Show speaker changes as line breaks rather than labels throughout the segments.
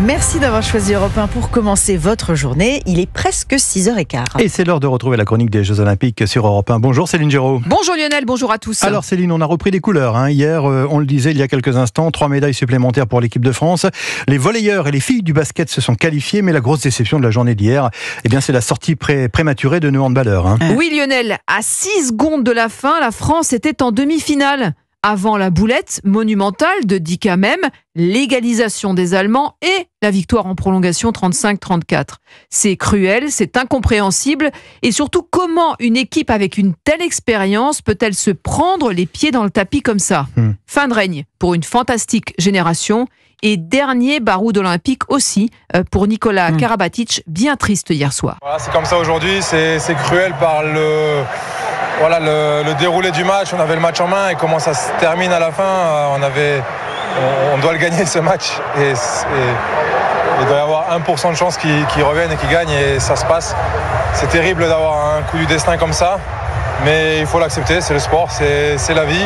Merci d'avoir choisi Europe 1 pour commencer votre journée. Il est presque 6h15.
Et c'est l'heure de retrouver la chronique des Jeux Olympiques sur Europe 1. Bonjour Céline Giraud.
Bonjour Lionel, bonjour à tous.
Alors Céline, on a repris des couleurs. Hier, on le disait il y a quelques instants, 3 médailles supplémentaires pour l'équipe de France. Les volleyeurs et les filles du basket se sont qualifiés, mais la grosse déception de la journée d'hier, c'est la sortie prématurée de nos handballeurs.
Oui Lionel, à 6 secondes de la fin, la France était en demi-finale. Avant la boulette monumentale de Dika Mem, l'égalisation des Allemands et la victoire en prolongation 35-34. C'est cruel, c'est incompréhensible et surtout comment une équipe avec une telle expérience peut-elle se prendre les pieds dans le tapis comme ça ? Fin de règne pour une fantastique génération et dernier baroud olympique aussi pour Nikola Karabatic, bien triste hier soir.
Voilà, c'est comme ça aujourd'hui, c'est cruel par le déroulé du match. On avait le match en main et comment ça se termine à la fin, on doit le gagner ce match et il doit y avoir 1% de chance qu'ils reviennent et qu'ils gagnent et ça se passe. C'est terrible d'avoir un coup du destin comme ça, mais il faut l'accepter, c'est le sport, c'est la vie.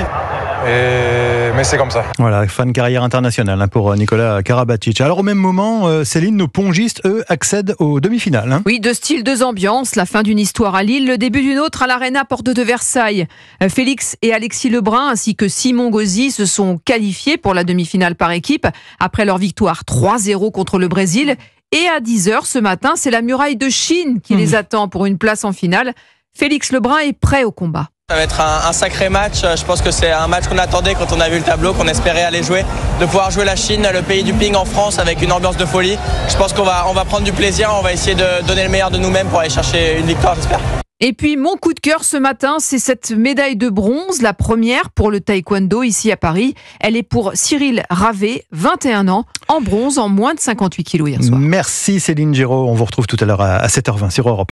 Mais c'est comme ça.
Voilà, fin de carrière internationale pour Nikola Karabatic. Alors au même moment, Céline, nos pongistes, eux, accèdent aux demi-finales.
Oui, deux styles, deux ambiances. La fin d'une histoire à Lille, le début d'une autre à l'Arena Porte de Versailles. Félix et Alexis Lebrun ainsi que Simon Gauzy se sont qualifiés pour la demi-finale par équipe après leur victoire 3-0 contre le Brésil. Et à 10h ce matin, c'est la muraille de Chine qui les attend pour une place en finale. Félix Lebrun est prêt au combat.
Ça va être un sacré match. Je pense que c'est un match qu'on attendait quand on a vu le tableau, qu'on espérait aller jouer. De pouvoir jouer la Chine, le pays du ping en France avec une ambiance de folie. Je pense qu'on va prendre du plaisir, on va essayer de donner le meilleur de nous-mêmes pour aller chercher une victoire, j'espère.
Et puis mon coup de cœur ce matin, c'est cette médaille de bronze, la première pour le taekwondo ici à Paris. Elle est pour Cyril Ravet, 21 ans, en bronze en moins de 58 kilos hier soir.
Merci Céline Giraud, on vous retrouve tout à l'heure à 7h20 sur Europe.